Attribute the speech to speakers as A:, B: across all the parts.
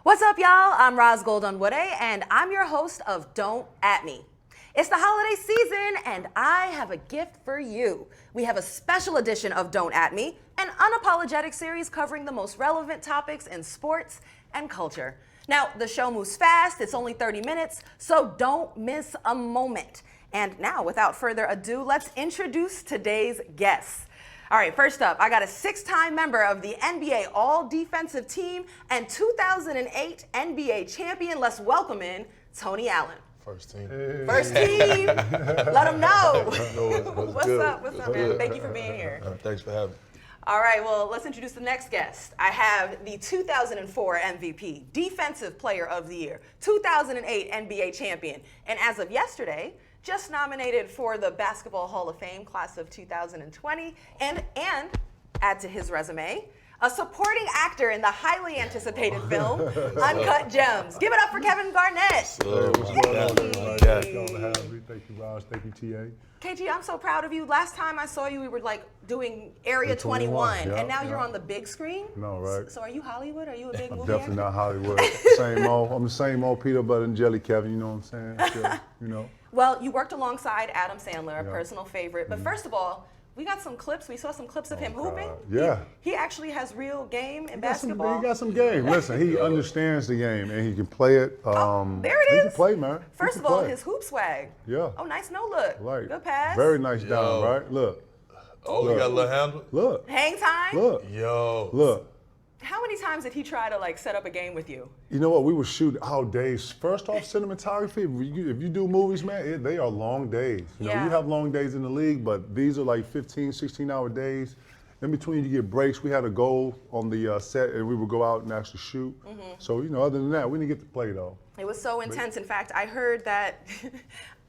A: What's up, y'all? I'm Roz Goldunwoode, and I'm your host of Don't At Me. It's the holiday season, and I have a gift for you. We have a special edition of Don't At Me, an unapologetic series covering the most relevant topics in sports and culture. Now, the show moves fast, it's only 30 minutes, so don't miss a moment. And now, without further ado, let's introduce today's guests. All right, first up, I got a 6-time member of the NBA All-Defensive Team and 2008 NBA champion. Let's welcome in Tony Allen.
B: First team.
C: Hey.
A: First team. Let them know. What's
B: good?
A: up? What's up, man? Thank you for being here.
B: Thanks for having me.
A: All right, well, let's introduce the next guest. I have the 2004 MVP, Defensive Player of the Year, 2008 NBA champion, and as of yesterday, just nominated for the Basketball Hall of Fame class of 2020, and add to his resume, a supporting actor in the highly anticipated film, Uncut Gems. Give it up for Kevin Garnett.
C: What's going on, everybody?
B: Yeah.
C: Thank you all for having me. Thank you, Roz. Thank you, TA.
A: KG, I'm so proud of you. Last time I saw you, we were like doing Area 21,
C: yeah,
A: and now
C: yeah.
A: you're on the big screen?
C: No, right?
A: So are you Hollywood? Are you a big
C: I'm
A: movie
C: definitely
A: actor?
C: not Hollywood. Same old. I'm the same old peanut butter and jelly Kevin, you know what I'm saying? Still, you know.
A: Well, you worked alongside Adam Sandler, a
C: Yeah.
A: personal favorite. But first of all, we got some clips. We saw some clips of him
C: God.
A: hooping.
C: Yeah.
A: He actually has real game in
C: He
A: basketball.
C: got some game. Listen, he understands the game and he can play it.
A: There it
C: He
A: is.
C: can play, man.
A: First
C: He
A: of
C: can
A: all,
C: play.
A: his hoop swag.
C: Yeah.
A: Oh, nice no look.
C: Right.
A: Good pass.
C: Very nice down,
B: Yo.
C: right? Look.
B: Oh, you got a little handle?
C: Look.
A: Hang time.
C: Look.
B: Yo.
C: Look.
A: How many times did he try to like set up a game with you?
C: You know what? We would shoot out days. First off, cinematography. If you do movies, man, they are long days. You know,
A: Yeah.
C: you have long days in the league, but these are like 15, 16-hour days. In between, you get breaks. We had a goal on the set, and we would go out and actually shoot. So, you know, other than that, we didn't get to play though.
A: It was so intense. In fact, I heard that.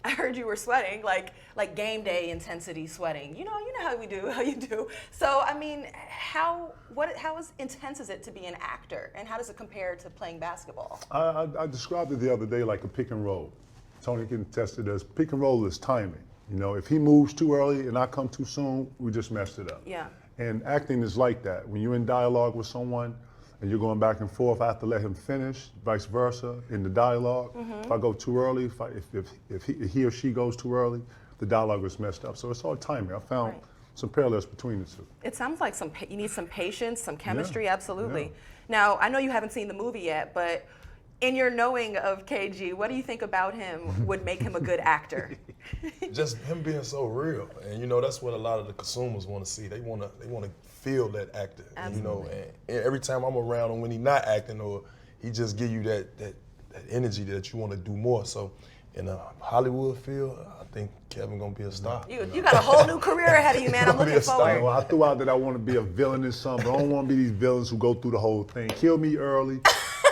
A: I heard you were sweating, like game day intensity sweating. You know how you do. So I mean, how intense is it to be an actor, and how does it compare to playing basketball?
C: I described it the other day like a pick and roll. Tony can attest to this. Pick and roll is timing. You know, if he moves too early and I come too soon, we just messed it up.
A: Yeah.
C: And acting is like that. When you're in dialogue with someone and you're going back and forth, I have to let him finish, vice versa, in the dialogue. If I go too early, if he or she goes too early, the dialogue is messed up. So it's all timing. I found some parallels between the two.
A: It sounds like you need some patience, some chemistry,
C: Yeah.
A: absolutely.
C: Yeah.
A: Now, I know you haven't seen the movie yet, but in your knowing of KG, what do you think about him would make him a good actor?
B: Just him being so real, and you know that's what a lot of the consumers want to see. They want to feel that actor. You know, and every time I'm around him when he's not acting, or he just give you that energy that you want to do more. So, in a Hollywood field, I think Kevin gonna be a star.
A: You got a whole new career ahead of you, man. I'm
B: Gonna be
A: looking
B: a star.
A: forward.
C: Well, I threw out that I want to be a villain in something, but I don't want to be these villains who go through the whole thing. Kill me early.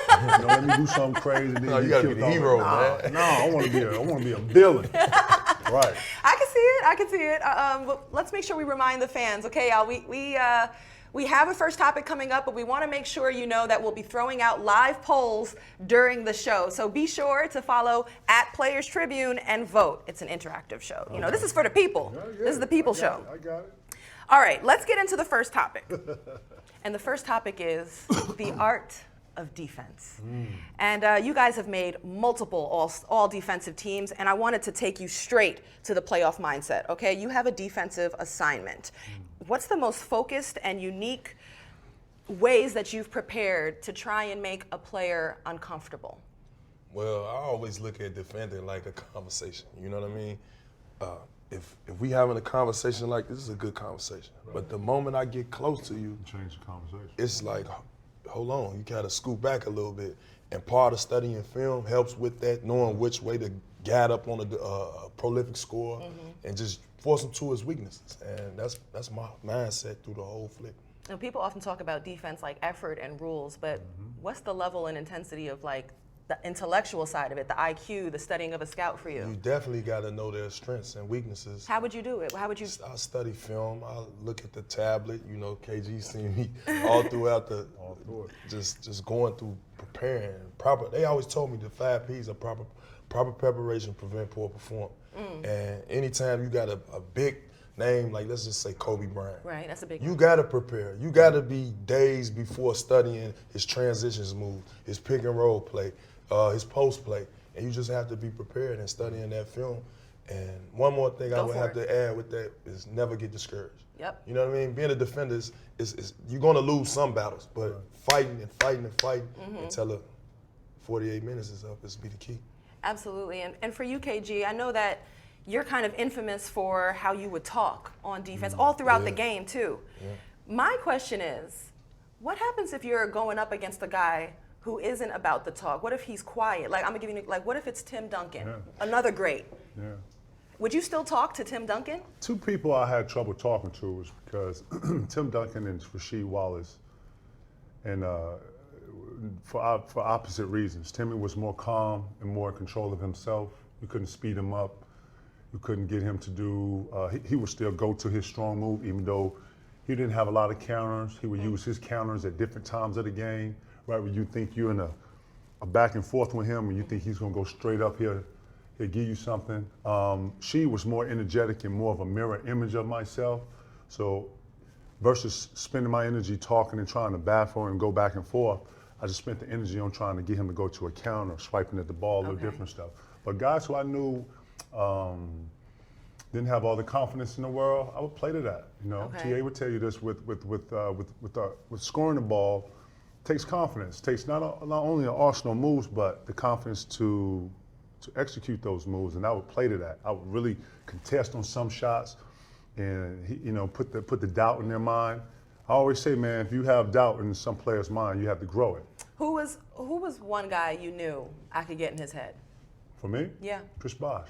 C: You know, let me do something crazy. Then
B: No, you gotta be the hero, man.
C: No, I want to be a villain. Right.
A: I can see it. But let's make sure we remind the fans, okay, y'all. We have a first topic coming up, but we want to make sure you know that we'll be throwing out live polls during the show. So be sure to follow @Players Tribune and vote. It's an interactive show. You know, this is for the people. This is the people show.
C: I got it.
A: All right, let's get into the first topic. And the first topic is the art of defense. And you guys have made multiple all defensive teams, and I wanted to take you straight to the playoff mindset, okay? You have a defensive assignment. What's the most focused and unique ways that you've prepared to try and make a player uncomfortable?
B: Well, I always look at defending like a conversation. You know what I mean? If we having a conversation like this, is a good conversation. But the moment I get close to you,
C: Change the conversation.
B: it's like, hold on, you gotta scoot back a little bit. And part of studying film helps with that, knowing which way to guide up on a prolific scorer and just force him to his weaknesses. And that's my mindset through the whole flick.
A: Now, people often talk about defense like effort and rules, but what's the level and intensity of like the intellectual side of it, the IQ, the studying of a scout for
B: You
A: you?
B: definitely gotta know their strengths and weaknesses.
A: How would you do it? How would you?
B: I study film. I look at the tablet. You know, KG seen me all throughout
C: All through it.
B: just going through preparing proper. They always told me the 5 P's are proper preparation, prevent poor perform. And anytime you got a big name, like let's just say Kobe Bryant.
A: Right, that's a big
B: You
A: one.
B: got to prepare. You got to be days before studying his transitions move, his pick and roll play, his post play, and you just have to be prepared and studying that film. And one more thing I would have to add with that is never get discouraged.
A: Yep.
B: You know what I mean? Being a defender is you're going to lose some battles, but fighting until the 48 minutes is up is be the key.
A: Absolutely. And for you, KG, I know that you're kind of infamous for how you would talk on defense all throughout the game, too.
B: Yeah.
A: My question is, what happens if you're going up against a guy who isn't about the talk? What if he's quiet? Like, I'm going to give you, like, what if it's Tim Duncan, another great?
C: Yeah.
A: Would you still talk to Tim Duncan?
C: Two people I had trouble talking to was because Tim Duncan and Rasheed Wallace, and for opposite reasons. Timmy was more calm and more in control of himself. You couldn't speed him up. You couldn't get him to do, he would still go to his strong move, even though he didn't have a lot of counters. He would use his counters at different times of the game, right? When you think you're in a back and forth with him and you think he's gonna go straight up here, he'll give you something. She was more energetic and more of a mirror image of myself. So versus spending my energy talking and trying to baffle and go back and forth, I just spent the energy on trying to get him to go to a counter, swiping at the ball, a little different stuff. But guys who I knew didn't have all the confidence in the world, I would play to that. You know, TA would tell you this with scoring the ball takes confidence. Takes not only an arsenal of moves, but the confidence to execute those moves. And I would play to that. I would really contest on some shots, and put the doubt in their mind. I always say, man, if you have doubt in some player's mind, you have to grow it.
A: Who was one guy you knew I could get in his head?
C: For me?
A: Yeah.
C: Chris Bosh.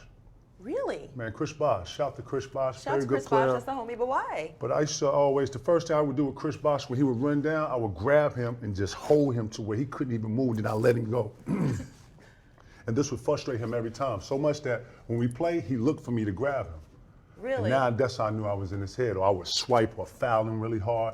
A: Really?
C: Man, Chris Bosh. Shout to Chris Bosh.
A: Shout
C: Very
A: to
C: good
A: Chris
C: player.
A: Bosh, that's the homie, but why?
C: But I used to always, the first thing I would do with Chris Bosh, when he would run down, I would grab him and just hold him to where he couldn't even move, then I let him go. And this would frustrate him every time, so much that when we play, he looked for me to grab him.
A: Really?
C: And now that's how I knew I was in his head. Or I would swipe or foul him really hard,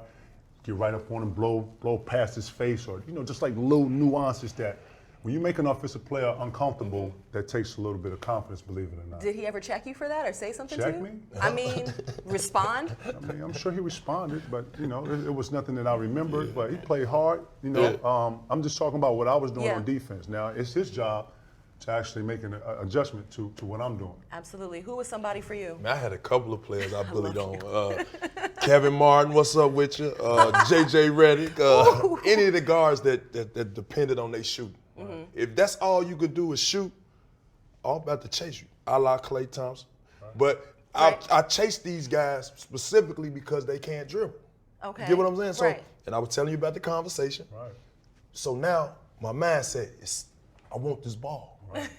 C: get right up on him, blow past his face, or just like little nuances that when you make an offensive player uncomfortable, that takes a little bit of confidence, believe it or not.
A: Did he ever check you for that or say something to you?
C: Check me?
A: I mean, respond?
C: I mean, I'm sure he responded, but it was nothing that I remembered. But he played hard. I'm just talking about what I was doing on defense. Now it's his job to actually make an adjustment to what I'm doing.
A: Absolutely. Who was somebody for you?
B: Man, I had a couple of players I bullied on. Kevin Martin, what's up with you? JJ Redick, any of the guards that depended on their shooting. If that's all you could do is shoot, I'm about to chase you, a la Klay Thompson. But I chase these guys specifically because they can't dribble. Okay. You get what I'm saying? So, and I was telling you about the conversation. Right. So now my mindset is, I want this ball. Right.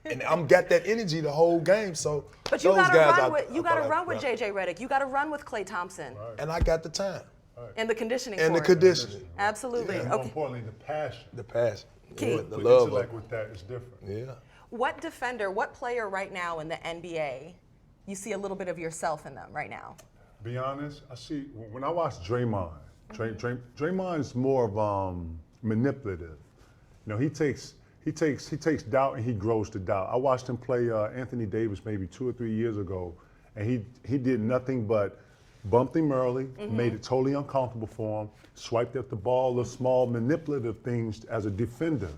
B: And I'm got that energy the whole game. So
A: but you gotta run with JJ Redick. You gotta run with Klay Thompson.
B: Right. And I got the time.
A: Right. And the conditioning.
B: And the conditioning.
A: Absolutely.
C: And more importantly, the passion.
B: The passion.
A: Key.
C: The love intellect with that is different.
B: Yeah.
A: What defender, what player right now in the NBA, you see a little bit of yourself in them right now?
C: Be honest, I see when I watch Draymond. Draymond is more of manipulative. He takes doubt and he grows to doubt. I watched him play Anthony Davis maybe 2 or 3 years ago, and he did nothing but bumped him early, made it totally uncomfortable for him, swiped at the ball, the small manipulative things as a defender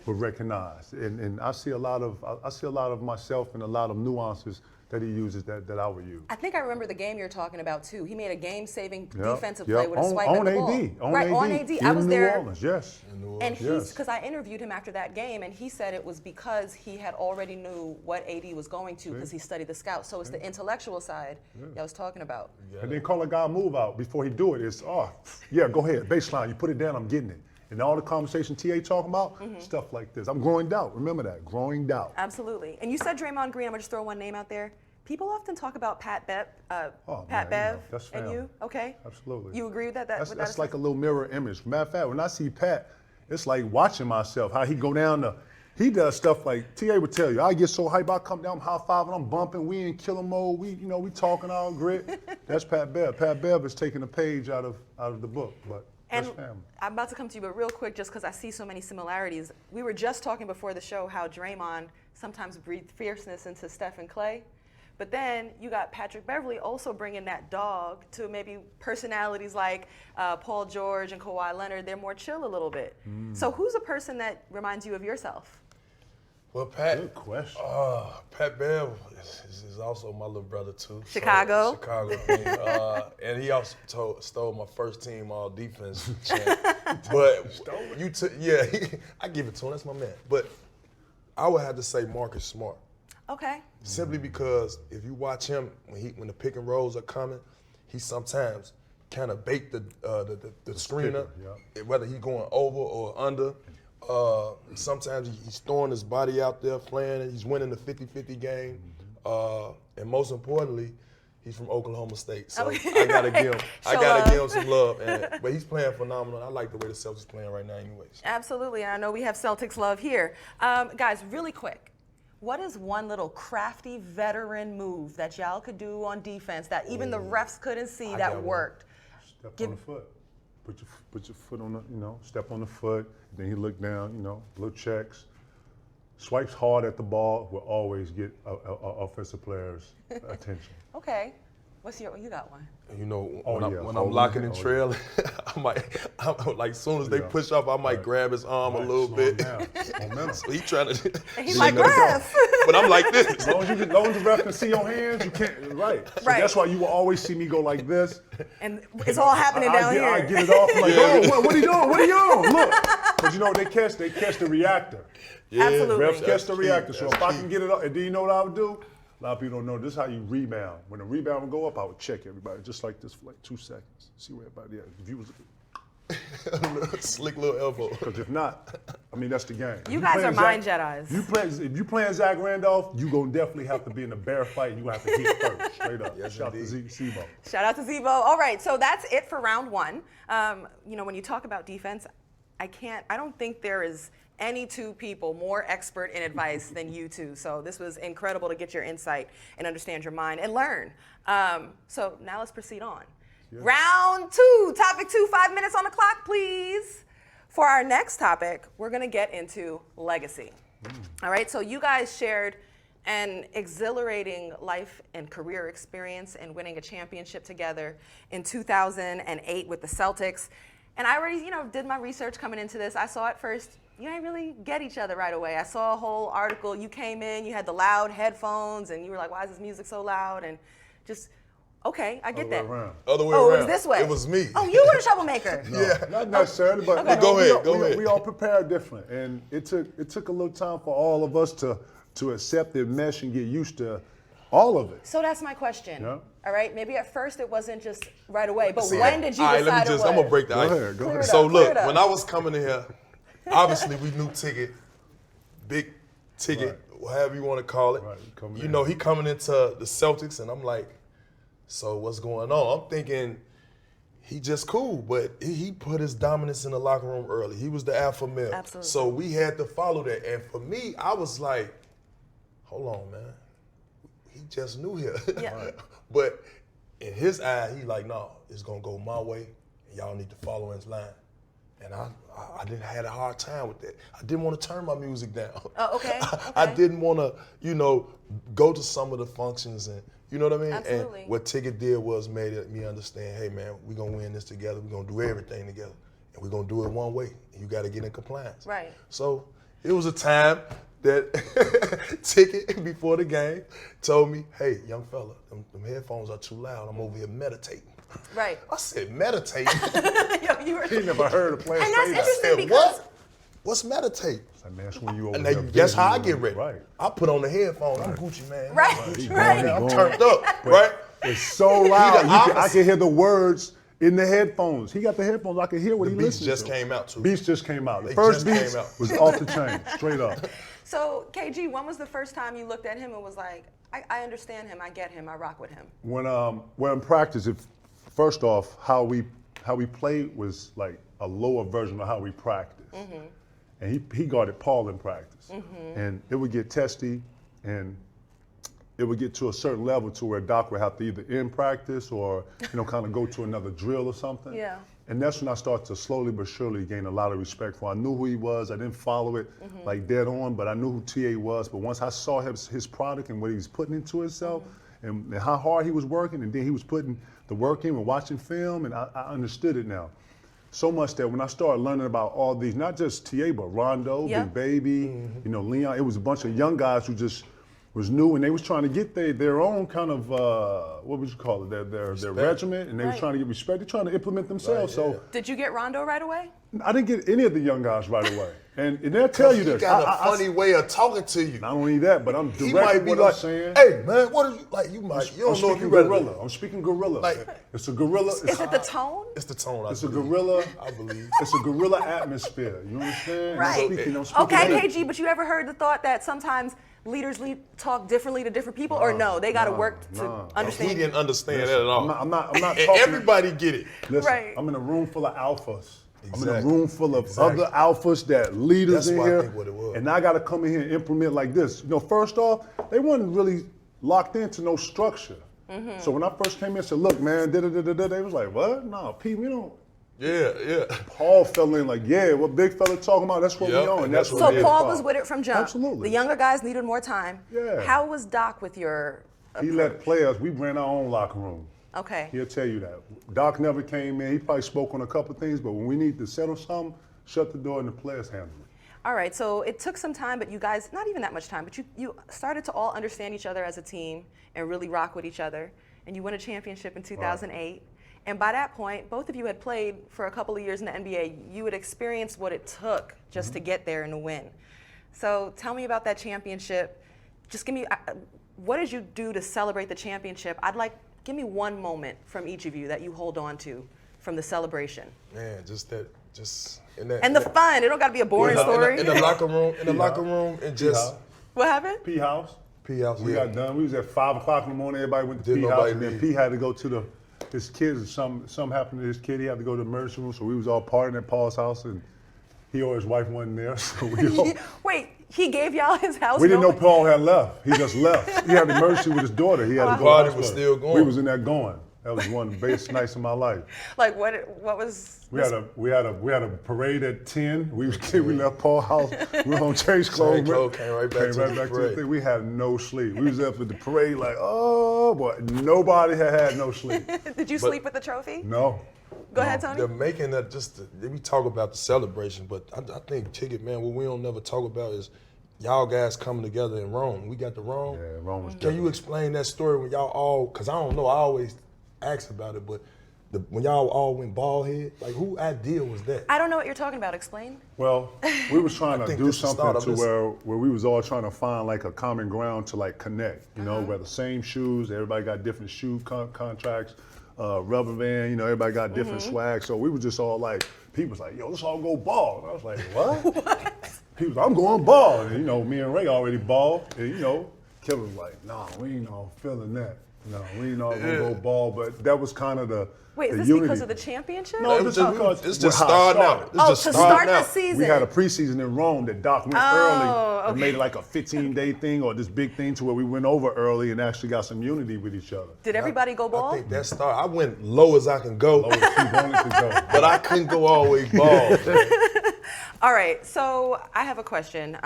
C: would recognize. And I see a lot of myself and a lot of nuances that he uses that I would use.
A: I think I remember the game you're talking about too. He made a game-saving defensive play with a swipe at the ball. On AD. I was there.
C: In New Orleans, yes.
A: And because I interviewed him after that game, and he said it was because he had already knew what AD was going to because he studied the scouts. So it's the intellectual side I was talking about.
C: And then call a guy move out before he do it. It's, go ahead, baseline. You put it down, I'm getting it. And all the conversation TA talking about, stuff like this. I'm growing doubt. Remember that, growing doubt.
A: Absolutely. And you said Draymond Green. I'm gonna just throw one name out there. People often talk about Pat Bev,
C: that's
A: and you. Okay.
C: Absolutely.
A: You agree with that?
C: That's like a little mirror image. Matter of fact, when I see Pat, it's like watching myself. How he go down he does stuff like TA would tell you. I get so hyped, I come down, I'm high fiving, I'm bumping. We in killer mode. We talking all grit. That's Pat Bev. Pat Bev is taking a page out of the book, but.
A: And I'm about to come to you, but real quick, just because I see so many similarities. We were just talking before the show how Draymond sometimes breathed fierceness into Steph and Klay. But then you got Patrick Beverley also bringing that dog to maybe personalities like Paul George and Kawhi Leonard. They're more chill a little bit. So who's a person that reminds you of yourself?
B: Well, Pat.
C: Good question.
B: Pat Bev is also my little brother too.
A: Chicago.
B: So, Chicago. And he also stole my first team all defense champ. But I give it to him. That's my man. But I would have to say Marcus Smart.
A: Okay.
B: Simply because if you watch him when the pick and rolls are coming, he sometimes kind of bait the screener, whether he's going over or under. Sometimes he's throwing his body out there playing, and he's winning the 50-50 game. And most importantly, he's from Oklahoma State, so I gotta give him some love. But he's playing phenomenal. I like the way the Celtics playing right now, anyways.
A: Absolutely, and I know we have Celtics love here. Guys, really quick, what is one little crafty veteran move that y'all could do on defense that even the refs couldn't see that worked?
C: Step on the foot. Put your foot on the, step on the foot. Then he look down, little checks. Swipes hard at the ball will always get offensive players' attention.
A: Okay. You got one?
B: When I'm locking and trailing, as soon as they push up, I might grab his arm a little bit. So he trying to.
A: And he's like, ref.
B: But I'm like this.
C: As long as the ref can see your hands, you can't. Right. So that's why you will always see me go like this.
A: And it's all happening down here.
C: I get it off. I'm like, what are you doing? What are you on? Look. Because they catch the reactor.
B: Yeah,
A: absolutely.
C: Refs catch the reactor. So if I can get it up, and then you know what I would do? A lot of people don't know. This is how you rebound. When the rebound would go up, I would check everybody just like this for like 2 seconds. See where everybody is. If you was
B: slick little elbow.
C: Because if not, that's the game.
A: You guys are mind Jedis.
C: If you playing Zach Randolph, you gonna definitely have to be in a bear fight. You gonna have to hit first, straight up.
B: Yes,
C: Shout out to Zebo.
A: Shout out to Zebo. All right, so that's it for round one. When you talk about defense, I don't think there is any two people more expert in advice than you two. So this was incredible to get your insight and understand your mind and learn. So now let's proceed on. Yeah. Round two, topic 2, 5 minutes on the clock, please. For our next topic, we're gonna get into legacy. All right, so you guys shared an exhilarating life and career experience in winning a championship together in 2008 with the Celtics. And I already, did my research coming into this. I saw at first, you didn't really get each other right away. I saw a whole article. You came in, you had the loud headphones, and you were like, why is this music so loud? And just, okay, I get that.
B: Other way around.
A: It was this way.
B: It was me.
A: Oh, you were the troublemaker.
C: No, yeah. Not necessarily, but
B: go ahead.
C: We all prepared different. And it took a little time for all of us to accept and mesh and get used to all of it.
A: So that's my question.
C: Yeah.
A: All right, maybe at first it wasn't just right away, but when did you
B: decide
A: it was?
B: I'm going to break the ice.
C: Go ahead.
B: So look, when I was coming in here, obviously we knew Ticket, big Ticket, however you want to call it. Right, he coming into the Celtics, and I'm like, so what's going on? I'm thinking he just cool, but he put his dominance in the locker room early. He was the alpha male.
A: Absolutely.
B: So we had to follow that. And for me, I was like, hold on, man. He just knew here.
A: Yeah.
B: But in his eye, he like, no, it's going to go my way, and y'all need to follow his line. And I had a hard time with that. I didn't want to turn my music down.
A: Oh, okay.
B: I didn't want to, go to some of the functions and, you know what I mean?
A: Absolutely.
B: And what Ticket did was made me understand, hey, man, we're going to win this together. We're going to do everything together. And we're going to do it one way. You got to get in compliance.
A: Right.
B: So it was a time that Ticket, before the game, told me, hey, young fella, them headphones are too loud. I'm over here meditating.
A: Right.
B: I said, meditate?
C: He never heard a player
A: and
C: say
A: that's
C: that.
A: interesting because
B: what? What's meditate?
C: Like, man, that's when you over
B: And
C: there
B: that's how I get ready.
C: Right.
B: I put on the headphones. I'm Gucci, man.
A: Right.
B: I'm turned up, right?
C: It's so loud. I can hear the words in the headphones. He got the headphones. I can hear what he listens to.
B: The Beats just came out, too.
C: Beats just came out. The
B: They
C: first
B: just
C: Beats
B: came out.
C: was off the chain, straight up.
A: So, KG, when was the first time you looked at him and was like, I understand him, I get him, I rock with him?
C: When in practice, first off, how we played was like a lower version of how we practiced. Mm-hmm. And he guarded Paul in practice. Mm-hmm. And it would get testy, and it would get to a certain level to where Doc would have to either end practice or kind of go to another drill or something.
A: Yeah.
C: And that's when I started to slowly but surely gain a lot of respect for him. I knew who he was. I didn't follow it like dead on, but I knew who TA was. But once I saw his product and what he was putting into himself, and how hard he was working, and then he was putting the work in and watching film, and I understood it now. So much that when I started learning about all these, not just TA, but Rondo, Big Baby, Leon, it was a bunch of young guys who just was new, and they was trying to get their own kind of, what would you call it, their regiment, and they was trying to get respect. They're trying to implement themselves. So
A: did you get Rondo right away?
C: I didn't get any of the young guys right away. And they'll tell you this.
B: He got a funny way of talking to you.
C: Not only that, but I'm
B: He
C: directing
B: might be
C: what
B: like,
C: I'm saying.
B: hey, man, what are you, like, you don't know if you're ready.
C: I'm speaking gorilla.
B: Like,
C: it's a gorilla.
A: Is it the tone?
B: It's the tone,
C: It's a gorilla.
B: I believe.
C: It's a gorilla atmosphere. You understand?
A: Right.
C: I'm speaking
A: Okay, KG, but you ever heard the thought that sometimes leaders talk differently to different people, or no, they got to work to understand?
B: He didn't understand that at all.
C: I'm not
B: And
C: talking.
B: everybody get it.
C: Listen,
A: Right.
C: I'm in a room full of alphas.
B: Exactly.
C: I'm in a room full of other alphas that leaders
B: That's
C: in
B: what I
C: here.
B: think what it was.
C: And I got to come in here and implement like this. First off, they wasn't really locked into no structure. So when I first came in and said, look, man, they was like, what? No, P, we don't.
B: Yeah.
C: Paul fell in like, yeah, what big fella talking about, that's what we on.
B: and
C: That's
B: that's
C: what
A: So
C: we
A: Paul
C: about.
A: was with it from jump.
C: Absolutely.
A: The younger guys needed more time.
C: Yeah.
A: How was Doc with your
C: He let players, we ran our own locker room.
A: Okay.
C: He'll tell you that. Doc never came in. He probably spoke on a couple things, but when we need to settle something, shut the door and the players handle it.
A: All right, so it took some time, but you guys, not even that much time, but you started to all understand each other as a team and really rock with each other. And you won a championship in 2008. And by that point, both of you had played for a couple of years in the NBA. You had experienced what it took just to get there and to win. So tell me about that championship. Just give me, what did you do to celebrate the championship? Give me one moment from each of you that you hold on to from the celebration.
B: Man, just in that.
A: And the fun. It don't got to be a boring story.
B: In the locker room, and just.
A: What happened?
C: P House.
B: P-House,
C: We got done. We was at 5 o'clock in the morning. Everybody went to
B: Didn't
C: P House,
B: nobody
C: and then
B: leave.
C: P had to go to his kids. Something happened to his kid. He had to go to the emergency room, so we was all partying at Paul's house, and he or his wife wasn't there. So we all.
A: Wait, he gave y'all his house?
C: We didn't know
A: knowing-
C: Paul had left. He just left. He had an emergency with his daughter. He had to go.
B: The party
C: to the
B: was
C: hospital.
B: still going.
C: We was in there going. That was one of the best nights of my life.
A: Like what was?
C: We had a parade at 10. We left Paul's house. We were on change clothes.
B: Changed clothes, came right back to the parade.
C: thing. We had no sleep. We was up at the parade like, oh boy, nobody had no sleep.
A: Did you sleep with the trophy?
C: No.
A: Go ahead, Tony.
B: They're making that we talk about the celebration, but I think, Ticket, man, what we don't never talk about is y'all guys coming together in Rome. We got the Rome.
C: Yeah, Rome was
B: Can
C: different.
B: you explain that story when y'all all, because I don't know, I always ask about it, but when y'all all went bald head, like who idea was that?
A: I don't know what you're talking about. Explain.
C: Well, we was trying to
B: think
C: do
B: this is the
C: something
B: start of
C: to
B: this.
C: where we was all trying to find like a common ground to like connect. You know, where the same shoes, everybody got different shoe contracts, rubber band. You know, everybody got different swag. So we was just all like, people was like, yo, let's all go bald. And I was like, what? People was like, I'm going bald. And me and Ray already bald. And Killer was like, nah, we ain't all feeling that. No, we ain't all gonna go bald. But that was kind of the
A: Wait, is
C: the
A: this
C: unity.
A: because of the championship?
C: No,
B: It was
C: just because
B: it's just
C: how it
B: starting out.
C: started.
B: It's just
A: to
B: starting
A: start the
B: out.
A: season.
C: We had a preseason in Rome that Doc went early and made it like a 15-day thing or this big thing to where we went over early and actually got some unity with each other.
A: Did everybody go
B: I
A: bald?
B: think that started. I went low as I can go,
C: Lower she wanted to go.
B: but I couldn't go all the way bald.
A: All right, so I have a question.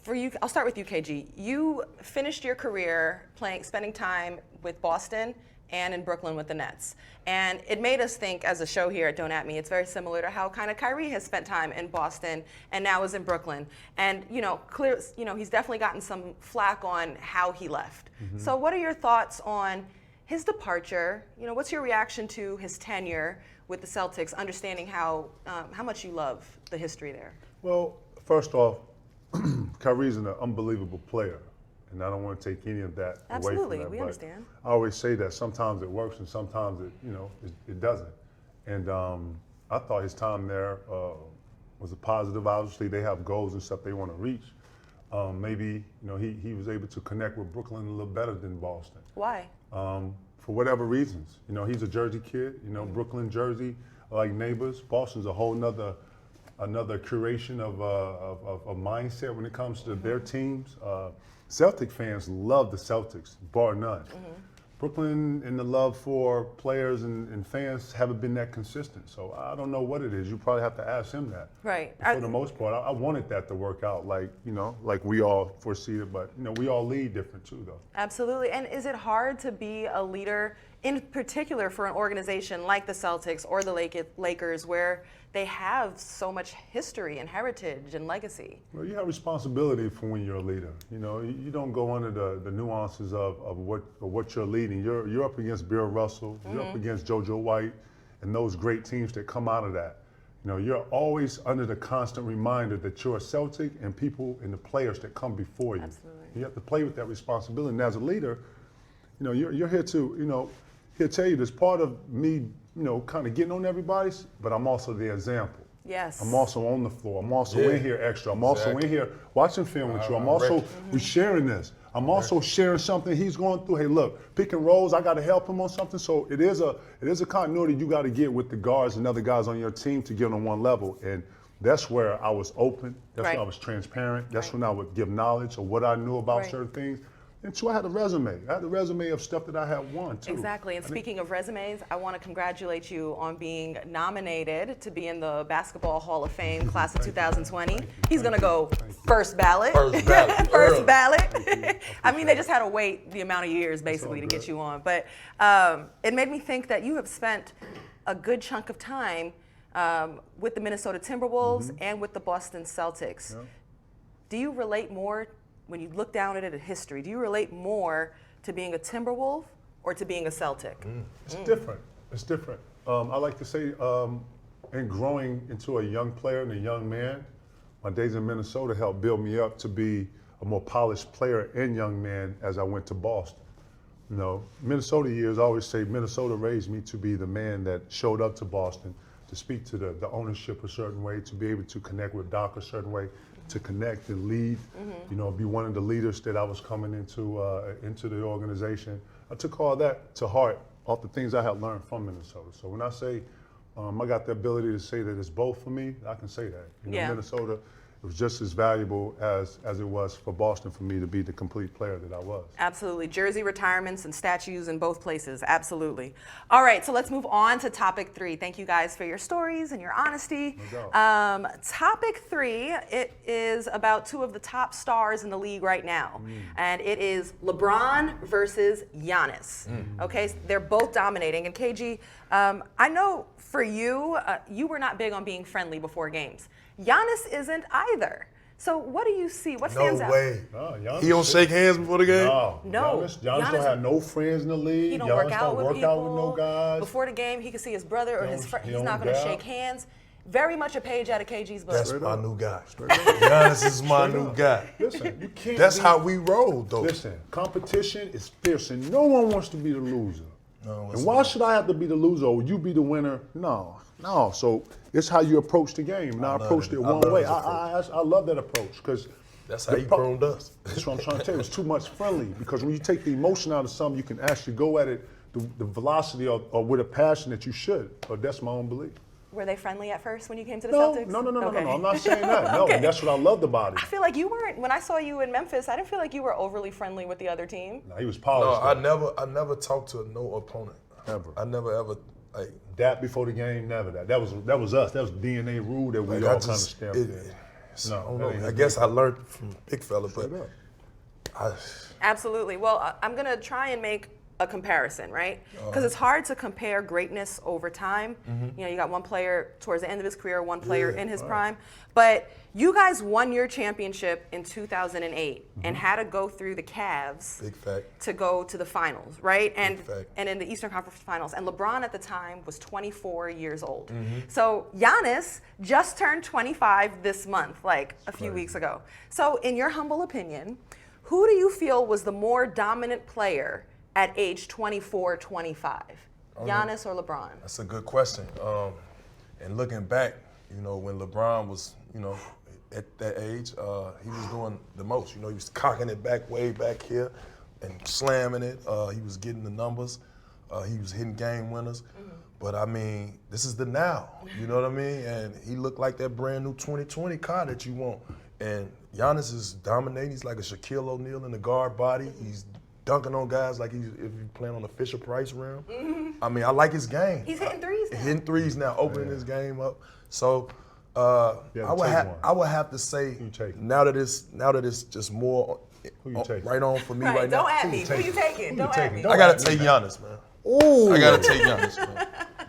A: For you, I'll start with you, KG. You finished your career spending time with Boston and in Brooklyn with the Nets. And it made us think, as a show here at Don't At Me, it's very similar to how kind of Kyrie has spent time in Boston and now is in Brooklyn. And, he's definitely gotten some flack on how he left. So what are your thoughts on his departure? What's your reaction to his tenure with the Celtics, understanding how much you love the history there?
C: Well, first off, Kyrie's an unbelievable player, and I don't want to take any of that
A: Absolutely,
C: away from that.
A: we
C: but
A: understand.
C: I always say that sometimes it works and sometimes it doesn't. And I thought his time there was a positive. Obviously, they have goals and stuff they want to reach. Maybe he was able to connect with Brooklyn a little better than Boston.
A: Why?
C: For whatever reasons. He's a Jersey kid. Brooklyn, Jersey, like neighbors. Boston's a whole another curation of a mindset when it comes to their teams. Celtic fans love the Celtics, bar none. Brooklyn and the love for players and fans haven't been that consistent. So I don't know what it is. You probably have to ask him that.
A: Right.
C: For the most part, I wanted that to work out like we all foresee it, but we all lead different too, though.
A: Absolutely. And is it hard to be a leader, in particular for an organization like the Celtics or the Lakers, where they have so much history and heritage and legacy?
C: Well, you have responsibility for when you're a leader. You don't go under the nuances of what you're leading. You're up against Bill Russell, you're up against JoJo White, and those great teams that come out of that. You're always under the constant reminder that you're a Celtic and people and the players that come before you.
A: Absolutely.
C: You have to play with that responsibility. And as a leader, you're here to, he'll tell you this part of me, kind of getting on everybody's, but I'm also the example.
A: Yes.
C: I'm also on the floor. I'm also in here extra. I'm also in here watching film with you. I'm also, we're sharing this. I'm also sharing something he's going through. Hey, look, pick and rolls, I got to help him on something. So it is a continuity you got to get with the guards and other guys on your team to get on one level. And that's where I was open. That's where I was transparent. That's when I would give knowledge of what I knew about certain things. And so I had a resume. I had a resume of stuff that I had won, too.
A: Exactly. And speaking of resumes, I want to congratulate you on being nominated to be in the Basketball Hall of Fame class of 2020. He's going to go first ballot.
B: First ballot.
A: First ballot. I mean, they just had to wait the amount of years, basically, to get you on. But it made me think that you have spent a good chunk of time with the Minnesota Timberwolves and with the Boston Celtics.
C: Yeah.
A: Do you relate more, when you look down at it in history, do you relate more to being a Timberwolf or to being a Celtic?
C: It's different. It's different. I like to say, in growing into a young player and a young man, my days in Minnesota helped build me up to be a more polished player and young man as I went to Boston. Minnesota years, I always say Minnesota raised me to be the man that showed up to Boston, to speak to the ownership a certain way, to be able to connect with Doc a certain way, to connect and lead, be one of the leaders that I was coming into the organization. I took all that to heart off the things I had learned from Minnesota. So when I say I got the ability to say that it's both for me, I can say that. Minnesota, it was just as valuable as it was for Boston for me to be the complete player that I was.
A: Absolutely. Jersey retirements and statues in both places. Absolutely. All right, so let's move on to topic 3. Thank you guys for your stories and your honesty.
C: No doubt.
A: Topic 3, it is about 2 of the top stars in the league right now. And it is LeBron versus Giannis. Okay, so they're both dominating. And KG, I know for you, you were not big on being friendly before games. Giannis isn't either. So what do you see? What stands out?
B: No way.
C: Giannis
B: He don't shake hands before the game?
A: No.
C: Giannis don't have no friends in the league.
A: He don't
C: Giannis
A: work out with people.
C: Out with no guys.
A: Before the game, he can see his brother or his friend.
C: he
A: He's
C: don't
A: not going to
C: doubt.
A: shake hands. Very much a page out of KG's book.
B: That's my new guy. Giannis is my new guy.
C: Listen, you can't.
B: That's how we roll, though.
C: Listen, competition is fierce, and no one wants to be the loser.
B: No,
C: and why should I have to be the loser or you be the winner? No. So it's how you approach the game. And I approached it one way. I love that approach because
B: that's how he groomed us.
C: That's what I'm trying to tell you. It's too much friendly because when you take the emotion out of something, you can actually go at it the velocity or with a passion that you should. But that's my own belief.
A: Were they friendly at first when you came to the
C: No.
A: Celtics?
C: No.
A: Okay.
C: I'm not saying that. No, and that's what I loved about it.
A: I feel like you weren't, when I saw you in Memphis, I didn't feel like you were overly friendly with the other team.
C: No, he was
B: No,
C: polished.
B: I never talked to no opponent.
C: Ever.
B: I never ever like
C: that before the game, never that. That was us. That was DNA rule that we all kind of stamped in.
B: I don't know. I guess I learned from Big Fella, but
A: Absolutely. Well, I'm going to try and make a comparison, right? Because it's hard to compare greatness over time. You got one player towards the end of his career, one player in his prime. But you guys won your championship in 2008 and had to go through the Cavs to go to the finals, right? And in the Eastern Conference Finals. And LeBron at the time was 24 years old. So Giannis just turned 25 this month, like a few weeks ago. So in your humble opinion, who do you feel was the more dominant player at age 24, 25? Giannis or LeBron?
B: That's a good question. And looking back, when LeBron was, at that age, he was doing the most. He was cocking it back way back here and slamming it. He was getting the numbers. He was hitting game winners. But I mean, this is the now. You know what I mean? And he looked like that brand new 2020 car that you want. And Giannis is dominating. He's like a Shaquille O'Neal in the guard body. He's dunking on guys like if you playing on the Fisher-Price rim. I mean, I like his game.
A: He's hitting threes now.
B: Hitting threes now, opening his game up. So I would have to say now that it's just more right on for me right now.
A: Don't at me. Who you taking? Don't at me.
B: I gotta take Giannis, man.
C: Ooh.
B: I gotta take Giannis, man.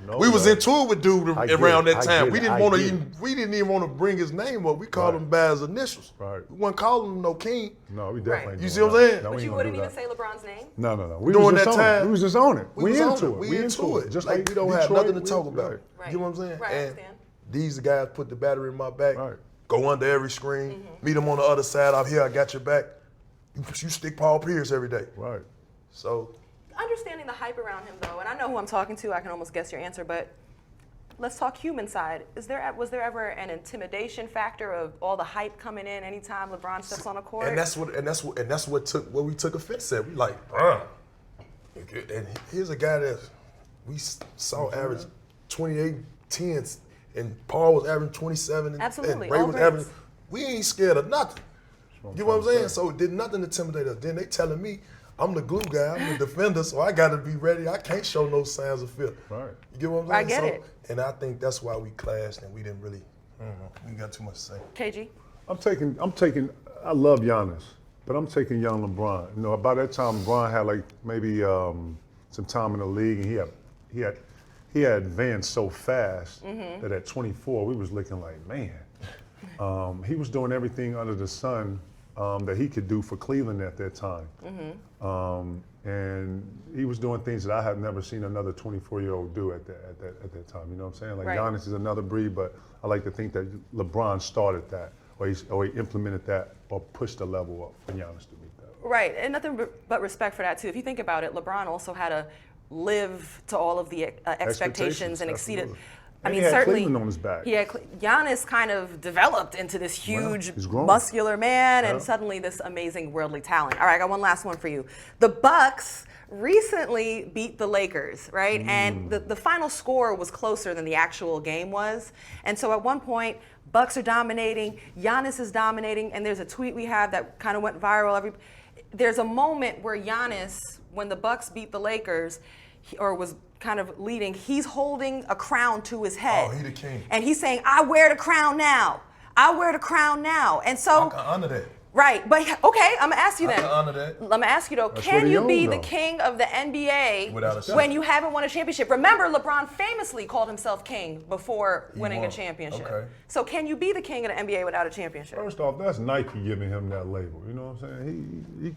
C: No,
B: we was into it with dude around that time. We didn't even want to bring his name up. We called him by his initials.
C: Right.
B: We wasn't calling him no King.
C: No, we definitely.
B: You see what I'm saying?
C: No,
A: But you wouldn't even say LeBron's name?
C: No.
B: We during that time,
C: we was just on it.
B: We into it.
C: Just
B: like we don't have nothing to talk about.
A: Right.
B: You know what I'm saying?
A: Right, I
B: and
A: understand.
B: these guys put the battery in my back.
C: Right.
B: Go under every screen. Meet them on the other side. Out here, I got your back. You stick Paul Pierce every day.
C: Right.
B: So.
A: Understanding the hype around him, though, and I know who I'm talking to. I can almost guess your answer, but let's talk human side. Was there ever an intimidation factor of all the hype coming in anytime LeBron steps on a court?
B: And that's what we took offense at. We like, bruh. And here's a guy that we saw average 28 10s, and Paul was averaging 27,
A: Absolutely,
B: and Ray
A: all
B: was
A: greats.
B: averaging. We ain't scared of nothing. You know what I'm saying? So it did nothing intimidate us. Then they telling me I'm the glue guy, I'm the defender, so I got to be ready. I can't show no signs of fear.
C: Right.
B: You get what I'm saying?
A: I get it.
B: And I think that's why we clashed and we didn't really, I don't know, we got too much to say.
A: KG?
C: I'm taking. I love Giannis, but I'm taking young LeBron. You know, by that time, LeBron had like maybe some time in the league, and he had advanced so fast that at 24, we was looking like, man, he was doing everything under the sun that he could do for Cleveland at that time. And he was doing things that I had never seen another 24-year-old do at that time. You know what I'm saying? Like
A: Right.
C: Giannis is another breed, but I like to think that LeBron started that, or he implemented that, or pushed the level up for Giannis to meet that.
A: Right, and nothing but respect for that, too. If you think about it, LeBron also had to live to all of the expectations and exceeded.
C: Absolutely.
A: I
C: And
A: mean,
C: he had
A: certainly.
C: Cleveland on his back.
A: Giannis kind of developed into this huge,
C: he's grown.
A: muscular man, and
C: Yeah.
A: suddenly this amazing worldly talent. All right, I got one last one for you. The Bucks recently beat the Lakers, right? And the final score was closer than the actual game was. And so at one point, Bucks are dominating, Giannis is dominating, and there's a tweet we have that kind of went viral. There's a moment where Giannis, when the Bucks beat the Lakers, or was kind of leading, he's holding a crown to his head.
B: Oh, he the king.
A: And he's saying, I wear the crown now. I wear the crown now. And so,
B: I can honor that.
A: right, but okay, I'm gonna ask you
B: I
A: then.
B: can honor that.
A: I'm gonna ask you though,
C: That's
A: can
C: what he
A: you be
C: owned,
A: the
C: though.
A: king of the NBA
B: Without a shot.
A: when you haven't won a championship? Remember, LeBron famously called himself king before winning a
B: won.
A: championship.
B: Okay.
A: So can you be the king of the NBA without a championship?
C: First off, that's Nike giving him that label. You know what I'm saying?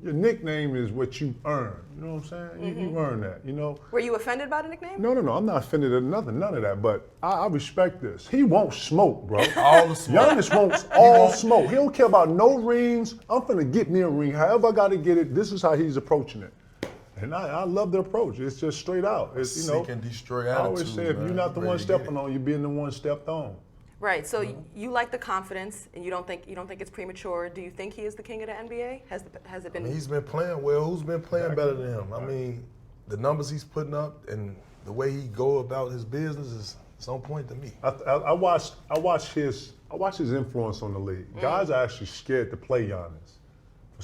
C: Your nickname is what you earn. You know what I'm saying? You earn that. You know.
A: Were you offended by the nickname?
C: No. I'm not offended at nothing, none of that. But I respect this. He won't smoke, bro.
B: All the smoke.
C: Giannis wants all smoke. He don't care about no rings. I'm finna get me a ring. However I got to get it. This is how he's approaching it. And I love the approach. It's just straight out. It's, you know.
B: Seek and destroy
C: I always
B: attitude,
C: say if
B: man.
C: you're not the
B: Ready
C: one
B: to get
C: stepping
B: it.
C: on, you're being the one stepped on.
A: Right. So you like the confidence, and you don't think it's premature. Do you think he is the king of the NBA? Has it been?
B: He's been playing well. Who's been playing better than him? I mean, the numbers he's putting up and the way he go about his business is on point to me.
C: I watched his influence on the league. Guys are actually scared to play Giannis for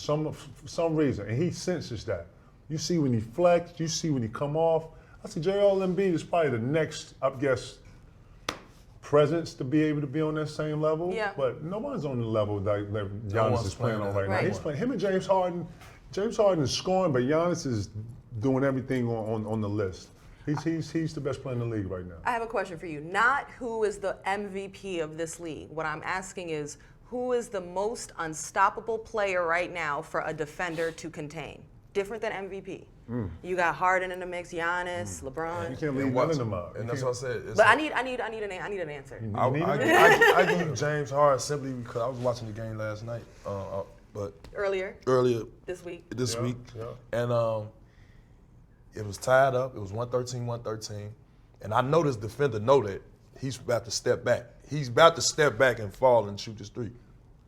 C: some reason, and he senses that. You see when he flex, you see when he come off. I see J.R. Embiid is probably the next, I guess, presence to be able to be on that same level.
A: Yeah.
C: But no one's on the level that Giannis
B: one's
C: is playing on right
A: Right.
C: now. He's playing him and James Harden. James Harden is scoring, but Giannis is doing everything on the list. He's the best player in the league right now.
A: I have a question for you. Not who is the MVP of this league. What I'm asking is, who is the most unstoppable player right now for a defender to contain? Different than MVP. You got Harden in the mix, Giannis, LeBron.
C: You can't leave none of them out.
B: And that's what I said.
A: But I need an answer.
B: I give you James Harden simply because I was watching the game last night, but
A: Earlier
B: this
A: week.
B: week,
C: yeah.
B: and it was tied up. It was 113, and I know this defender know that he's about to step back. He's about to step back and fall and shoot this three.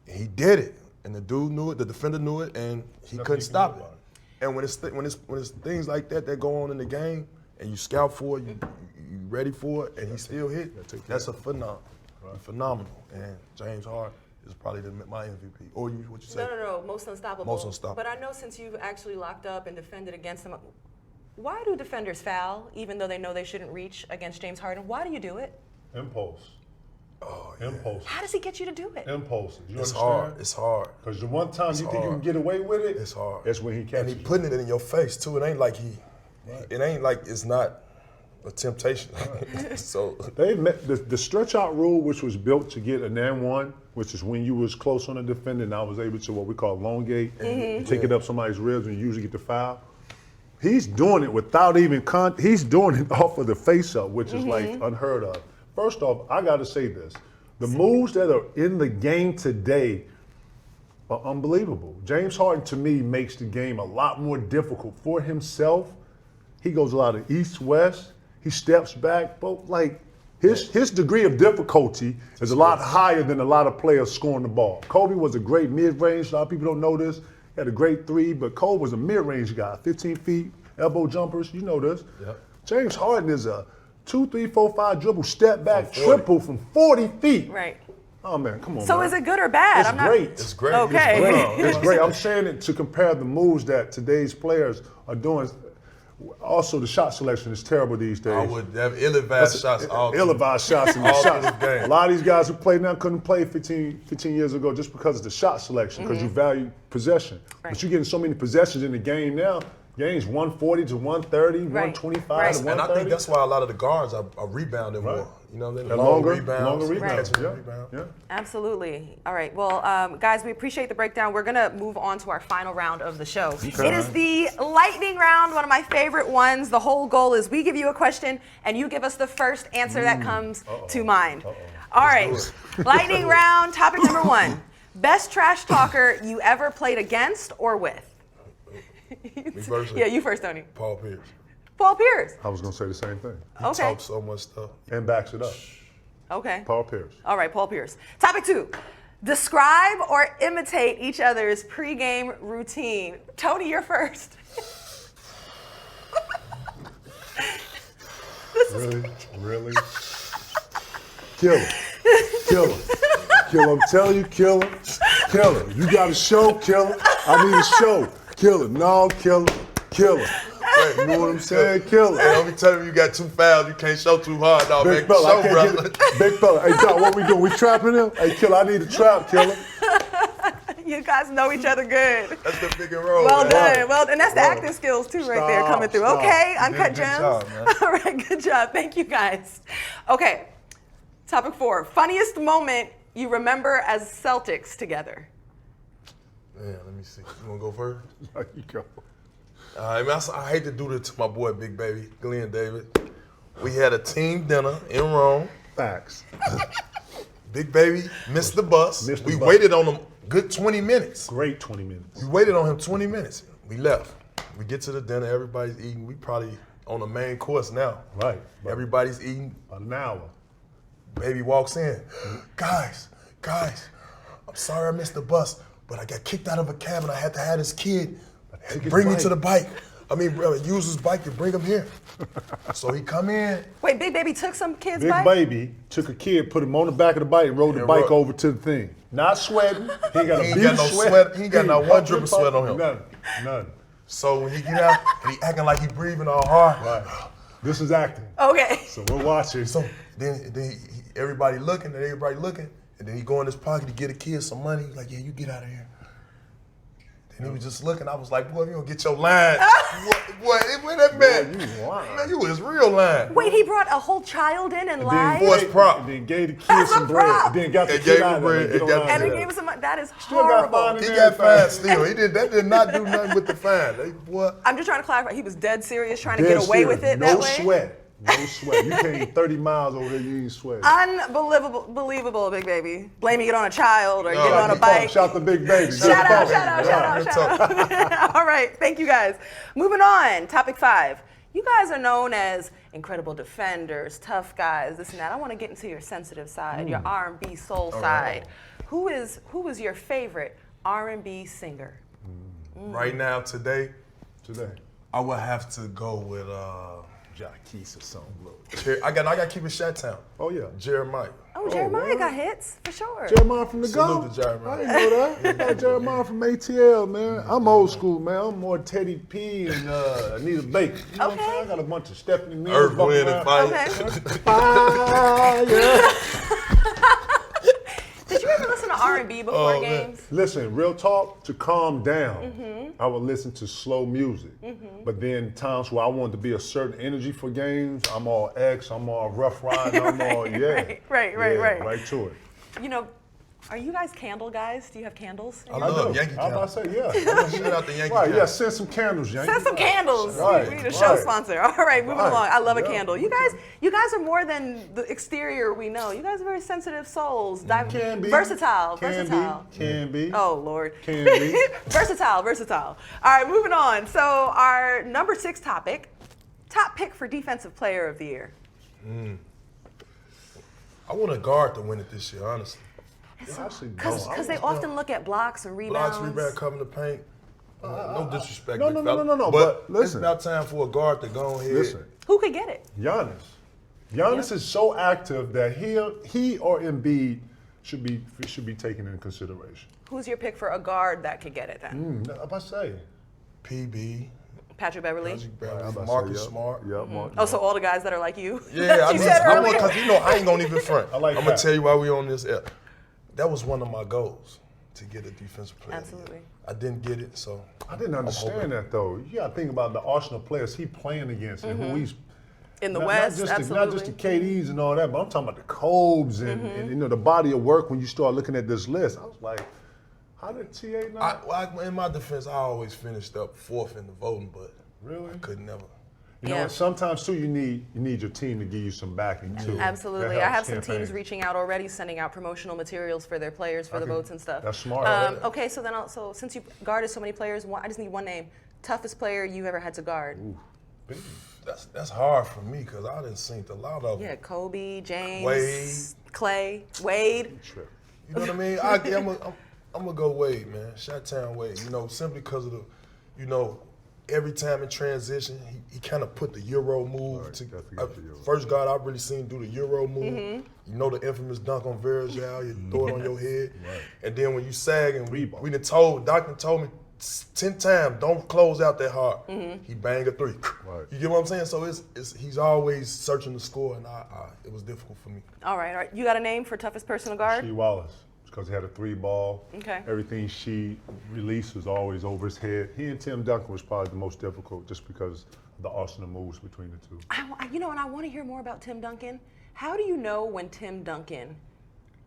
B: And he did it, and the dude knew it. The defender knew it, and he couldn't stop it. And when it's things like that go on in the game, and you scout for it, you ready for it, and he still hit. That's a phenomenal. And James Harden is probably my MVP. Or what you say?
A: No, most unstoppable.
B: Most unstoppable.
A: But I know since you've actually locked up and defended against them, why do defenders foul even though they know they shouldn't reach against James Harden? Why do you do it?
C: Impulse.
B: Oh, yeah.
C: Impulse.
A: How does he get you to do it?
C: Impulses. You
B: It's
C: understand?
B: hard. It's hard.
C: Because the one time
B: It's
C: you think you
B: hard.
C: can get away with it,
B: It's hard.
C: that's when he catches
B: And he
C: you.
B: putting it in your face too. It ain't like it ain't like it's not a temptation. So
C: They met the stretch out rule, which was built to get an and one, which is when you was close on a defender, and I was able to what we call elongate, and take it up somebody's ribs, and you usually get the foul. He's doing it without even he's doing it off of the face up, which is like unheard of. First off, I got to say this: the moves that are in the game today are unbelievable. James Harden, to me, makes the game a lot more difficult for himself. He goes a lot of east-west. He steps back, but like his degree of difficulty is a lot higher than a lot of players scoring the ball. Kobe was a great mid-range. A lot of people don't know this. He had a great three, but Kobe was a mid-range guy, 15 feet, elbow jumpers. You know this.
B: Yep.
C: James Harden is a 2, 3, 4, 5 dribble, step back,
B: From 40.
C: triple from 40 feet.
A: Right.
C: Oh man, come on.
A: So
C: man.
A: is it good or bad?
C: It's great.
B: it's great.
A: Okay.
B: It's great.
C: It's great. I'm saying it to compare the moves that today's players are doing. Also, the shot selection is terrible these days.
B: I would have ill-advised shots all
C: Ill-advised shots in the
B: all
C: shots.
B: through the game.
C: A lot of these guys who play now couldn't play 15 years ago just because of the shot selection, because you value possession.
A: Right.
C: But you're getting so many possessions in the game now. Games 140 to 130,
A: Right.
C: 125
A: Right.
C: to 130.
B: And I think that's why a lot of the guards are rebounding more. You know, they're
C: And
B: longer
C: longer
B: rebounds.
C: rebounds.
B: catching
C: Yeah.
B: rebound.
C: Yeah.
A: Absolutely. All right. Well, guys, we appreciate the breakdown. We're going to move on to our final round of the show.
C: Okay.
A: It is the lightning round, one of my favorite ones. The whole goal is we give you a question and you give us the first answer that comes to mind. All right. Lightning round, topic number 1. Best trash talker you ever played against or with?
B: Me first.
A: Yeah, you first, Tony.
B: Paul Pierce.
A: Paul Pierce.
C: I was going to say the same thing.
B: He
A: Okay.
B: talks so much stuff.
C: And backs it up.
A: Okay.
C: Paul Pierce.
A: All right, Paul Pierce. Topic 2. Describe or imitate each other's pregame routine. Tony, you're first.
C: Really? Kill him. Kill him. Kill him. I'm telling you, kill him. Kill him. You got a show, kill him. I need a show. Kill him. No, kill him. Kill him. You know what I'm saying? Kill him.
B: Hey, don't be telling me you got 2 fouls. You can't show too hard, dog.
C: Big
B: Man,
C: fella, I
B: show,
C: can't
B: brother.
C: get Big fella. Hey, Doc, what we doing? We trapping him? Hey, killer, I need a trap, killer.
A: You guys know each other good.
B: That's the pick and roll.
A: Well
B: man.
A: done. Well, and that's the
C: Well,
A: acting skills too, right there,
C: stop,
A: coming through.
C: stop.
A: Okay,
B: You
A: Uncut
B: did a good
A: Gems.
B: job, man.
A: All right, good job. Thank you, guys. Okay, topic 4. Funniest moment you remember as Celtics together.
B: Man, let me see. You want to go first?
C: There you go.
B: I hate to do this to my boy, Big Baby, Glenn David. We had a team dinner in Rome.
C: Facts.
B: Big Baby missed the bus.
C: Missed the
B: We
C: bus.
B: waited on him good 20 minutes.
C: Great 20 minutes.
B: We waited on him 20 minutes. We left. We get to the dinner. Everybody's eating. We probably on the main course now.
C: Right.
B: Everybody's eating.
C: About an hour.
B: Baby walks in. Guys, I'm sorry I missed the bus, but I got kicked out of a cab and I had to have this kid
C: Take his
B: bring me
C: bike.
B: to the bike. Use his bike to bring him here. So he come in.
A: Wait, Big Baby took some kid's
C: Big
A: bike?
C: Baby took a kid, put him on the back of the bike, and rode the
B: And
C: bike
B: rode.
C: over to the thing. Not sweating. He ain't got
B: He
C: a
B: ain't
C: bead
B: got
C: of
B: no
C: sweat.
B: sweat. He ain't got not one
C: puffing,
B: drip of sweat on him.
C: None.
B: So when he get out and he acting like he breathing all hard.
C: Right. This is acting.
A: Okay.
C: So we're watching.
B: So then everybody looking, and then he go in his pocket to get a kid some money. He's like, yeah, you get out of here. Then he was just looking. I was like, boy, if you don't get your line. Where that man?
C: Boy, you lying.
B: Man, you was real line.
A: Wait, he brought a whole child in and lied?
B: Force prop.
C: And then gave the kid
A: That's a
C: some bread.
A: prop.
C: And then got the
B: And
C: kid
B: gave
C: out
B: him
C: of there.
B: bread.
C: Get
B: And got
C: on
A: And
C: out
A: he
C: of
A: gave us some money. That is
C: Still got
A: horrible.
C: fined
B: He
C: and
B: got fined
C: everything.
B: still. That did not do nothing with the fine. Boy.
A: I'm just trying to clarify. He was dead serious trying to
C: Dead
A: get away
C: serious.
A: with it
C: no
A: that way?
C: Sweat. No sweat. You came 30 miles over there, you ain't sweat.
A: Unbelievable, Big Baby. Blaming it on a child or
B: No,
A: getting on a
B: he
A: bike.
C: Shout the Big Baby.
A: Shout out.
B: Real
A: All right, thank you guys. Moving on, topic 5. You guys are known as incredible defenders, tough guys, this and that. I want to get into your sensitive side, your R&B soul side. Who is your favorite R&B singer?
B: Right now, today,
C: Today.
B: I would have to go with
C: Jackie's or something. Look.
B: I got to keep it Chi-Town.
C: Oh, yeah.
B: Jeremiah.
A: Oh, Jeremiah
C: what?
A: got hits for sure.
C: Jeremiah from the
B: Salute
C: Go.
B: to Jeremiah.
C: I didn't know that. I got Jeremiah from ATL, man. I'm old school, man. I'm more Teddy P and Anita Baker. You know what I'm saying? I got a bunch of Stephanie Mills.
B: Earth, Wind, and Fire.
C: Fire.
A: Did you ever listen to R&B before games?
C: Listen, real talk, to calm down, I would listen to slow music. But then times where I wanted to be a certain energy for games, I'm all X, I'm all Rough Riding, I'm all, right to it.
A: You know, are you guys candle guys? Do you have candles?
B: I love
C: do.
B: Yankee
C: I'm about
B: Candle.
C: to say, yeah.
B: Shout out the Yankee
C: Right,
B: Candle.
C: yeah, send some candles, Yankee.
A: Send some candles.
C: Right,
A: We need a show
C: right.
A: sponsor. All right, moving
C: Right.
A: along. I love a
C: Yeah.
A: candle. You guys are more than the exterior we know. You guys are very sensitive souls.
C: Can be.
A: Versatile.
C: Can
A: versatile.
C: be. Can be.
A: Oh Lord.
C: Can be.
A: Versatile. All right, moving on. So our number 6 topic, top pick for defensive player of the year.
B: I want a guard to win it this year, honestly.
A: Because they often look at blocks and rebounds.
B: Blocks, rebound, covering the paint. No disrespect.
C: No,
B: big
C: no,
B: fella,
C: no,
B: But
C: but
B: it's
C: listen.
B: about time for a guard to go ahead.
C: Listen,
A: Who could get it?
C: Giannis is so active that he or Embiid should be taken into consideration.
A: Who's your pick for a guard that could get it then?
C: I'm about to say.
B: PB,
A: Patrick Beverly.
B: Magic Beverly,
C: I'm about to
B: Marcus
C: say,
B: Smart.
C: Yeah, Marcus.
A: Oh, so all the guys that are like you?
B: Yeah,
A: You said earlier.
B: because I ain't gonna even front.
C: I like
B: I'm gonna
C: that.
B: tell you why we on this air. That was one of my goals, to get a defensive player.
A: Absolutely.
B: I didn't get it, so
C: I didn't understand that though. You got to think about the Arsenal players he playing against and who he's
A: In the
C: not
A: West,
C: just
A: absolutely.
C: not just the KDs and all that, but I'm talking about the Cobes and you know the body of work. When you start looking at this list, I was like, how did TA not?
B: in my defense, I always finished up 4th in the voting, but
C: Really?
B: I could never.
C: You know,
A: Yeah.
C: and sometimes too, you need your team to give you some backing too.
A: Absolutely.
C: That
A: I have
C: helps
A: some
C: campaign.
A: teams reaching out already, sending out promotional materials for their players for the votes and stuff.
C: That's smart.
A: Okay, so then also, since you've guarded so many players, I just need one name. Toughest player you ever had to guard?
C: Big.
B: That's hard for me because I done seen a lot of them.
A: Yeah, Kobe, James,
B: Wade.
A: Clay, Wade.
C: Trip.
B: You know what I mean? I'm gonna go Wade, man. Shot-town Wade. You know, simply because of the, you know, every time in transition, he kind of put the Euro move.
C: Right,
B: To
C: definitely got the Euro.
B: First guard I've really seen do the Euro move. You know the infamous dunk on Virgil, you throw it on your head.
C: Right.
B: And then when you sag and
C: Rebound.
B: we done told, Doc done told me 10 times, don't close out that hard. He bang a 3.
C: Right.
B: You get what I'm saying? So he's always searching the score, and it was difficult for me.
A: All right. You got a name for toughest person to guard?
C: She Wallace, because he had a 3-ball.
A: Okay.
C: Everything she released was always over his head. He and Tim Duncan was probably the most difficult just because of the Arsenal moves between the two.
A: You know, and I want to hear more about Tim Duncan. How do you know when Tim Duncan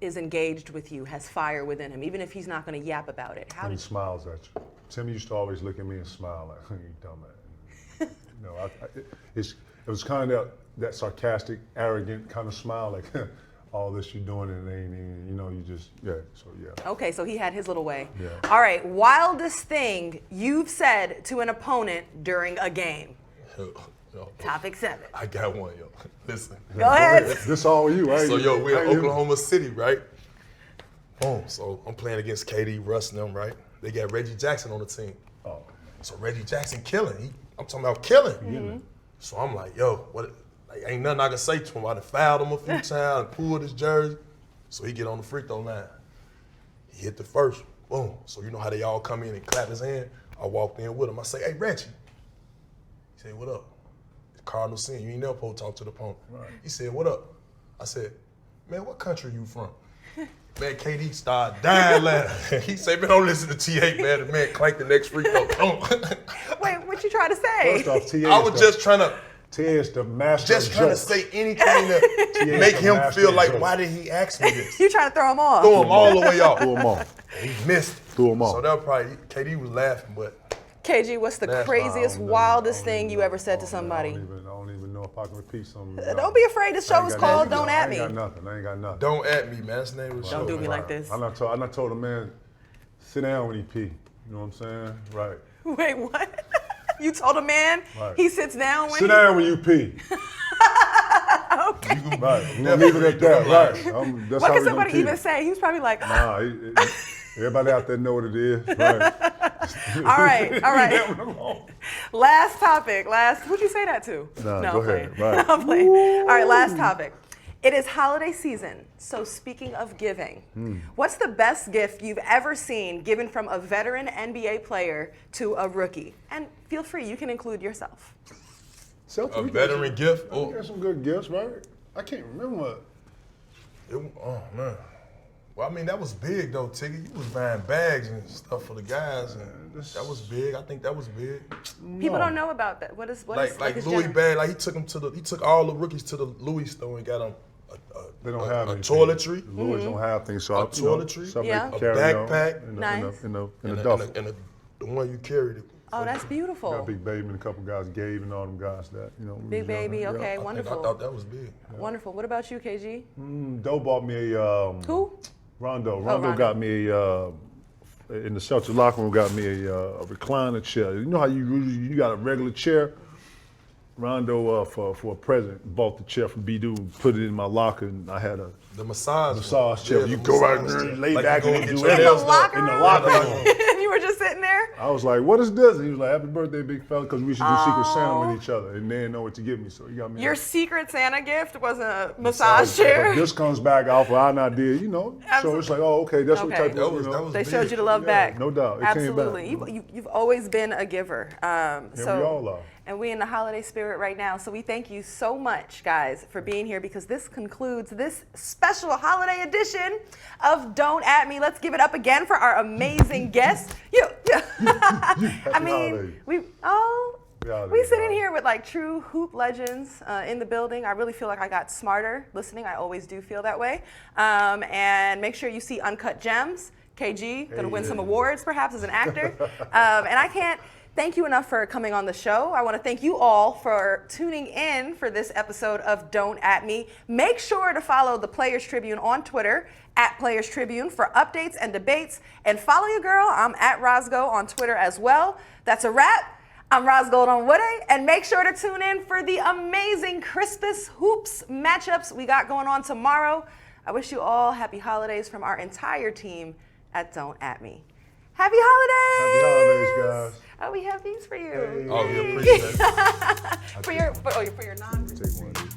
A: is engaged with you, has fire within him, even if he's not going to yap about it? How
C: And
A: do
C: he smiles at you. Tim used to always look at me and smile like, you dumbass. You know, it was kind of that sarcastic, arrogant kind of smile, like, all this you're doing and it ain't even, you know, you just, so yeah.
A: Okay, so he had his little way.
C: Yeah.
A: All right, wildest thing you've said to an opponent during a game.
B: Yo,
A: Topic 7.
B: I got one, yo. Listen.
A: Go ahead.
C: This all you, right?
B: So, yo, we're in
C: Ain't you?
B: Oklahoma City, right? Boom. So I'm playing against KD, Russ, and them, right? They got Reggie Jackson on the team.
C: Oh,
B: So Reggie Jackson killing. I'm talking about killing.
A: Mm-hmm.
B: So I'm like, yo, what? Like, ain't nothing I can say to him. I done fouled him a few times and pulled his jersey. So he get on the free throw line. He hit the first. Boom. So you know how they all come in and clap his hand? I walked in with him. I say, hey, Reggie. He said, what up? Cardinal sin. You ain't never supposed to talk to the opponent.
C: Right.
B: He said, what up? I said, man, what country you from? Man, KD started dying laughing. He said, man, don't listen to T8, man. The man clanked the next free throw.
A: Wait, what you trying to say?
C: first off, TA
B: I was just trying to
C: is the master
B: just
C: of
B: trying to
C: jokes.
B: say anything to make him
C: master
B: feel
C: of
B: like,
C: jokes.
B: why did he ask me this?
A: You trying to throw him off?
B: Throw him all the way off.
C: Threw him off.
B: He missed.
C: Threw him off.
B: So that was probably, KD was laughing, but
A: KG, what's the
B: That's
A: craziest,
C: I don't
A: wildest
C: even
A: thing
C: know.
A: you ever said to
C: I
A: somebody?
C: don't even know if I can repeat something.
A: Don't be afraid. This show is called Don't At Me.
C: I ain't got nothing. I ain't got nothing.
B: don't at me, man. That's the name of the show.
A: Don't do me
B: man.
A: like this.
C: I not told a man, sit down when he pee. You know what I'm saying? Right.
A: Wait, what? You told a man
C: Right.
A: he sits down when
C: Sit down when you pee.
A: Okay.
C: Right. We'll leave it at that. Right. That's
A: What
C: how
A: can
C: we gonna
A: somebody
C: keep
A: even
C: it.
A: say? He was probably like,
C: Nah, everybody out there know what it is. Right.
A: all right. Last topic. Who'd you say that to?
C: Nah,
A: no,
C: go
A: I'm playing.
C: ahead. Right.
A: I'm playing. All right, last topic. It is holiday season, so speaking of giving, what's the best gift you've ever seen given from a veteran NBA player to a rookie? And feel free, you can include yourself.
C: Celtics,
B: A veteran gift?
C: We got some good gifts, right? I can't remember.
B: Oh, man. Well, I mean, that was big, though, Tiggy. You was buying bags and stuff for the guys, and that was big. I think that was big.
A: People don't know about that. What is
B: Like Louis bag, like he took all the rookies to the Louis store and got them
C: They don't have
B: a
C: anything.
B: toiletry,
C: Louis don't have things, so
B: toiletry,
A: Yeah.
B: a backpack,
C: in a
B: and
C: duffel.
B: the one you carried.
A: Oh, that's beautiful.
C: Got Big Baby and a couple guys, Gabe and all them guys that, when we
A: Big
C: was younger.
A: Baby, okay,
B: I
A: wonderful.
B: thought that was big.
A: Wonderful. What about you, KG?
C: Doe bought me a
A: Who?
C: Rondo.
A: Rondo.
C: Got me a in the Celtics locker room. Got me a recliner chair. You know how you got a regular chair. Rondo for a present bought the chair from B-Dude and put it in my locker, and I had
B: The massage
C: chair.
B: Yeah,
C: You
B: the
C: go right
B: massage
C: there,
B: chair.
C: lay
B: Like
C: back,
B: you go
C: and
B: get
C: do
B: your
C: it
B: nails
A: In the locker
B: done.
C: in the
A: room?
C: locker room.
A: And you were just sitting there?
C: I was like, "What is this?" And he was like, "Happy birthday, big fella," because we should do Secret Santa with each other, and they didn't know what to give me, so he got me.
A: Your Secret Santa gift was a massage chair?
C: But this comes back off what I did, So it's like, oh, okay, that's what
A: Okay.
C: type
B: That
C: of,
B: was
A: They
B: big.
A: showed you the love
C: Yeah,
A: back.
C: no doubt. It
A: Absolutely.
C: came back.
A: You've always been a giver.
C: we all are.
A: And we in the holiday spirit right now. So we thank you so much, guys, for being here, because this concludes this special holiday edition of Don't At Me. Let's give it up again for our amazing guests. I mean,
C: holidays,
A: we sitting
C: guys.
A: here with like true hoop legends in the building. I really feel like I got smarter listening. I always do feel that way. And make sure you see Uncut Gems. KG, gonna win some awards perhaps as an actor. And I can't thank you enough for coming on the show. I want to thank you all for tuning in for this episode of Don't At Me. Make sure to follow the Players Tribune on Twitter @Players Tribune for updates and debates. And follow your girl. I'm @Rosgo on Twitter as well. That's a wrap. I'm Rosgold on Woody, and make sure to tune in for the amazing Crispus Hoops matchups we got going on tomorrow. I wish you all happy holidays from our entire team at Don't At Me. Happy holidays!
C: Happy holidays, guys.
A: Oh, we have these for you.
C: Hey.
B: Oh, yeah, appreciate that.
A: for your non.
C: Take one.